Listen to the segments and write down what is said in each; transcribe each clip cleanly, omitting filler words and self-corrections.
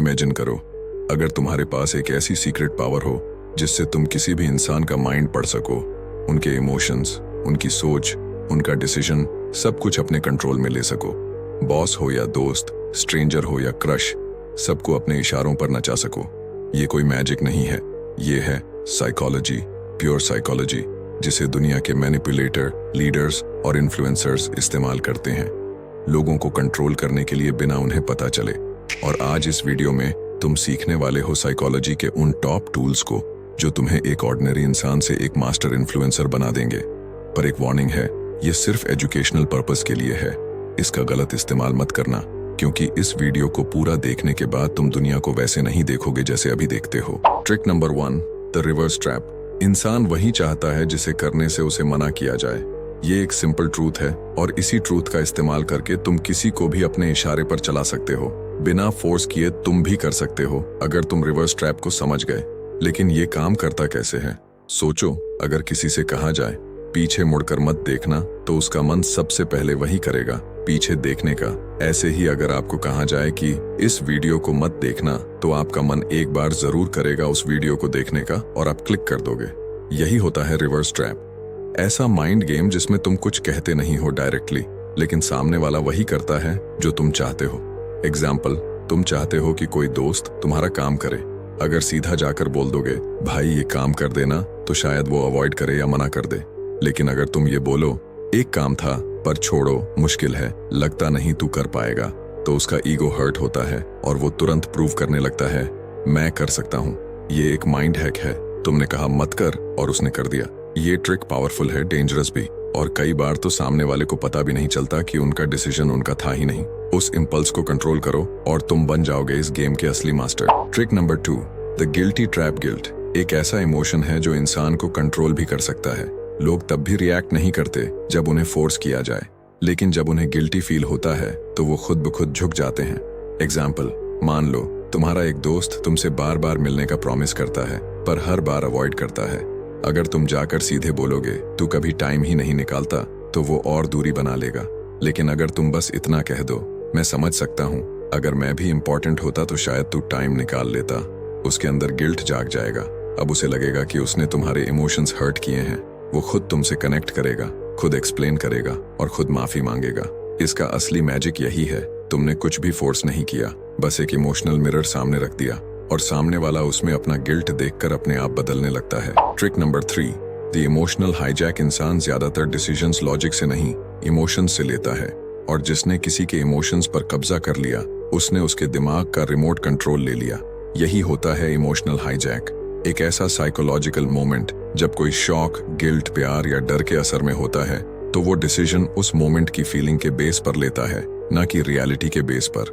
Imagine करो, अगर तुम्हारे पास एक ऐसी सीक्रेट पावर हो जिससे तुम किसी भी इंसान का माइंड पढ़ सको, उनके इमोशंस, उनकी सोच, उनका डिसीजन, सब कुछ अपने कंट्रोल में ले सको। बॉस हो या दोस्त, स्ट्रेंजर हो या क्रश, सबको अपने इशारों पर नचा सको। ये कोई मैजिक नहीं है, ये है साइकोलॉजी, प्योर साइकोलॉजी, जिसे दुनिया के मैनिपुलेटर, लीडर्स और इन्फ्लुएंसर्स इस्तेमाल करते हैं लोगों को कंट्रोल करने के लिए बिना उन्हें पता चले। और आज इस वीडियो में तुम सीखने वाले हो साइकोलॉजी के उन टॉप टूल्स को जो तुम्हें एक ऑर्डिनरी इंसान से एक मास्टर इन्फ्लुएंसर बना देंगे। पर एक वार्निंग है, ये सिर्फ एजुकेशनल पर्पस के लिए है, इसका गलत इस्तेमाल मत करना, क्योंकि इस वीडियो को पूरा देखने के बाद तुम दुनिया को वैसे नहीं देखोगे जैसे अभी देखते हो। Trick number 1, the reverse trap. इंसान वही चाहता है जिसे करने से उसे मना किया जाए। ये एक सिंपल ट्रूथ है और इसी ट्रूथ का इस्तेमाल करके तुम किसी को भी अपने इशारे पर चला सकते हो। बिना फोर्स किए तुम भी कर सकते हो अगर तुम रिवर्स ट्रैप को समझ गए। लेकिन ये काम करता कैसे है? सोचो, अगर किसी से कहा जाए पीछे मुड़कर मत देखना, तो उसका मन सबसे पहले वही करेगा, पीछे देखने का। ऐसे ही अगर आपको कहा जाए कि इस वीडियो को मत देखना, तो आपका मन एक बार जरूर करेगा उस वीडियो को देखने का और आप क्लिक कर दोगे। यही होता है रिवर्स ट्रैप, ऐसा माइंड गेम जिसमें तुम कुछ कहते नहीं हो डायरेक्टली, लेकिन सामने वाला वही करता है जो तुम चाहते हो। एग्जाम्पल, तुम चाहते हो कि कोई दोस्त तुम्हारा काम करे। अगर सीधा जाकर बोल दोगे भाई ये काम कर देना, तो शायद वो अवॉइड करे या मना कर दे। लेकिन अगर तुम ये बोलो एक काम था पर छोड़ो, मुश्किल है, लगता नहीं तू कर पाएगा, तो उसका ईगो हर्ट होता है और वो तुरंत प्रूव करने लगता है मैं कर सकता हूँ। ये एक माइंड हैक है, तुमने कहा मत कर और उसने कर दिया। ये ट्रिक पावरफुल है, डेंजरस भी, और कई बार तो सामने वाले को पता भी नहीं चलता कि उनका डिसीजन उनका था ही नहीं। उस इम्पल्स को कंट्रोल करो और तुम बन जाओगे इस गेम के असली master. Trick number 2, the guilty trap. Guilt एक ऐसा इमोशन है जो इंसान को कंट्रोल भी कर सकता है। लोग तब भी रिएक्ट नहीं करते जब उन्हें फोर्स किया जाए, लेकिन जब उन्हें गिल्टी फील होता है तो वो खुद ब खुद झुक जाते हैं। एग्जाम्पल, मान लो तुम्हारा एक दोस्त तुमसे बार बार मिलने का प्रॉमिस करता है पर हर बार अवॉइड करता है। अगर तुम जाकर सीधे बोलोगे तू कभी टाइम ही नहीं निकालता, तो वो और दूरी बना लेगा। लेकिन अगर तुम बस इतना कह दो मैं समझ सकता हूँ, अगर मैं भी इम्पोर्टेंट होता तो शायद तू टाइम निकाल लेता, उसके अंदर गिल्ट जाग जाएगा। अब उसे लगेगा कि उसने तुम्हारे इमोशंस हर्ट किए हैं। वो खुद तुमसे कनेक्ट करेगा, खुद एक्सप्लेन करेगा और खुद माफी मांगेगा। इसका असली मैजिक यही है, तुमने कुछ भी फोर्स नहीं किया, बस एक इमोशनल मिरर सामने रख दिया और सामने वाला उसमें अपना गिल्ट देखकर अपने आप बदलने लगता है। Trick number 3, the emotional hijack. इंसान ज्यादातर डिसीजंस लॉजिक से नहीं, इमोशंस से लेता है, और जिसने किसी के इमोशंस पर कब्जा कर लिया, उसने उसके दिमाग का रिमोट कंट्रोल ले लिया। यही होता है इमोशनल हाईजैक, एक ऐसा साइकोलॉजिकल मोमेंट जब कोई शॉक, गिल्ट, प्यार या डर के असर में होता है, तो वो डिसीजन उस मोमेंट की फीलिंग के बेस पर लेता है, ना कि रियलिटी के बेस पर।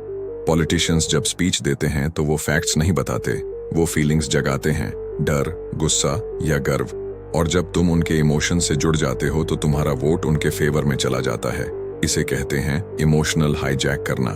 पॉलिटिशियंस जब स्पीच देते हैं तो वो फैक्ट्स नहीं बताते, वो फीलिंग्स जगाते हैं, डर, गुस्सा या गर्व। और जब तुम उनके इमोशन से जुड़ जाते हो तो तुम्हारा वोट उनके फेवर में चला जाता है। इसे कहते हैं इमोशनल हाईजैक करना।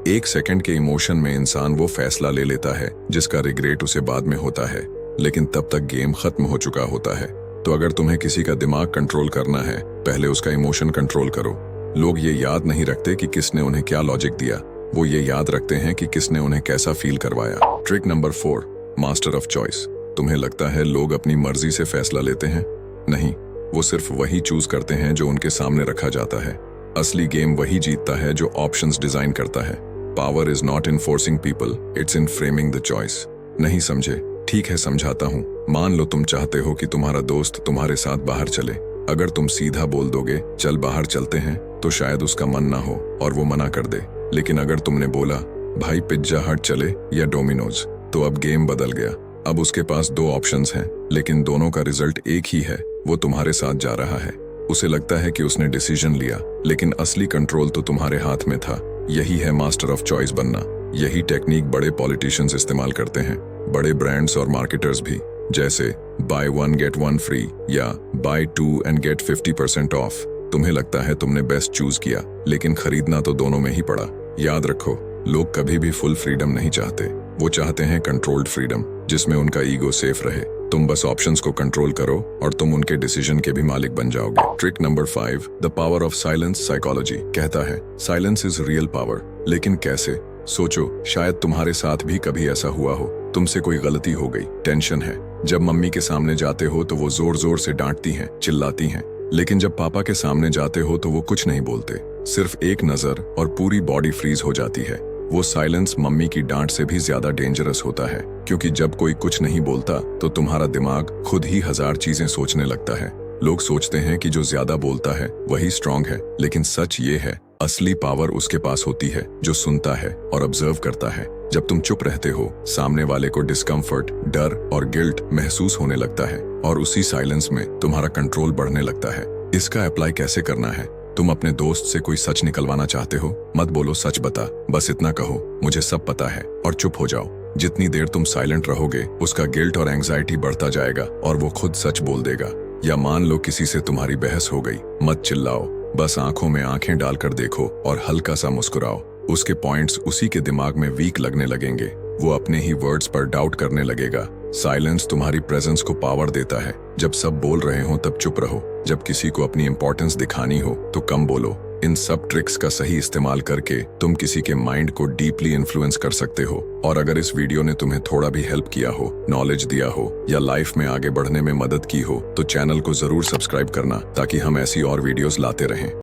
एक सेकंड के इमोशन में इंसान वो फैसला ले लेता है जिसका रिग्रेट उसे बाद में होता है, लेकिन तब तक गेम खत्म हो चुका होता है। तो अगर तुम्हें किसी का दिमाग कंट्रोल करना है, पहले उसका इमोशन कंट्रोल करो। लोग ये याद नहीं रखते कि किसने उन्हें क्या लॉजिक दिया, वो ये याद रखते हैं कि किसने उन्हें कैसा फील करवाया। Trick number 4, master of choice. तुम्हें लगता है लोग अपनी मर्जी से फैसला लेते हैं? नहीं, वो सिर्फ वही चूज करते हैं जो उनके सामने रखा जाता है। असली गेम वही जीतता है जो ऑप्शंस डिजाइन करता है। Power is not in forcing people, it's in framing the choice. नहीं समझे? ठीक है, समझाता हूँ। मान लो तुम चाहते हो कि तुम्हारा दोस्त तुम्हारे साथ बाहर चले। अगर तुम सीधा बोल दोगे चल बाहर चलते हैं, तो शायद उसका मन ना हो और वो मना कर दे। लेकिन अगर तुमने बोला भाई पिज्जा हट चले या डोमिनोज, तो अब गेम बदल गया। अब उसके पास 2 ऑप्शंस हैं, लेकिन दोनों का रिजल्ट एक ही है, वो तुम्हारे साथ जा रहा है। उसे लगता है कि उसने डिसीजन लिया, लेकिन असली कंट्रोल तो तुम्हारे हाथ में था। यही है मास्टर ऑफ चॉइस बनना। यही टेक्निक बड़े पॉलिटिशियंस इस्तेमाल करते हैं, बड़े ब्रांड्स और मार्केटर्स भी, जैसे बाय 1 गेट 1 फ्री या बाय 2 एंड गेट 50% ऑफ। तुम्हें लगता है तुमने बेस्ट चूज किया, लेकिन खरीदना तो दोनों में ही पड़ा। याद रखो, लोग कभी भी फुल फ्रीडम नहीं चाहते, वो चाहते हैं कंट्रोल्ड फ्रीडम, जिसमें उनका ईगो सेफ रहे। तुम बस ऑप्शंस को कंट्रोल करो और तुम उनके डिसीजन के भी मालिक बन जाओगे। Trick number 5, the power of silence. Psychology कहता है साइलेंस इज रियल पावर, लेकिन कैसे? सोचो, शायद तुम्हारे साथ भी कभी ऐसा हुआ हो। तुमसे कोई गलती हो गई, टेंशन है। जब मम्मी के सामने जाते हो तो वो जोर जोर से डांटती हैं, चिल्लाती हैं। लेकिन जब पापा के सामने जाते हो तो वो कुछ नहीं बोलते, सिर्फ एक नजर और पूरी बॉडी फ्रीज हो जाती है। वो साइलेंस मम्मी की डांट से भी ज्यादा डेंजरस होता है, क्योंकि जब कोई कुछ नहीं बोलता तो तुम्हारा दिमाग खुद ही 1000 चीजें सोचने लगता है। लोग सोचते हैं कि जो ज्यादा बोलता है वही स्ट्रांग है, लेकिन सच ये है, असली पावर उसके पास होती है जो सुनता है और ऑब्जर्व करता है। जब तुम चुप रहते हो, सामने वाले को डिस्कम्फर्ट, डर और गिल्ट महसूस होने लगता है, और उसी साइलेंस में तुम्हारा कंट्रोल बढ़ने लगता है। इसका अप्लाई कैसे करना है? तुम अपने दोस्त से कोई सच निकलवाना चाहते हो, मत बोलो सच बता, बस इतना कहो मुझे सब पता है, और चुप हो जाओ। जितनी देर तुम साइलेंट रहोगे, उसका गिल्ट और एंग्जाइटी बढ़ता जाएगा और वो खुद सच बोल देगा। या मान लो किसी से तुम्हारी बहस हो गई, मत चिल्लाओ, बस आंखों में आंखें डालकर देखो और हल्का सा मुस्कुराओ। उसके पॉइंट्स उसी के दिमाग में वीक लगने लगेंगे, वो अपने ही वर्ड्स पर डाउट करने लगेगा। साइलेंस तुम्हारी प्रेजेंस को पावर देता है। जब सब बोल रहे हो तब चुप रहो, जब किसी को अपनी इंपॉर्टेंस दिखानी हो तो कम बोलो। इन सब ट्रिक्स का सही इस्तेमाल करके तुम किसी के माइंड को डीपली इन्फ्लुएंस कर सकते हो। और अगर इस वीडियो ने तुम्हें थोड़ा भी हेल्प किया हो, नॉलेज दिया हो या लाइफ में आगे बढ़ने में मदद की हो, तो चैनल को जरूर सब्सक्राइब करना, ताकि हम ऐसी और वीडियोस लाते रहें।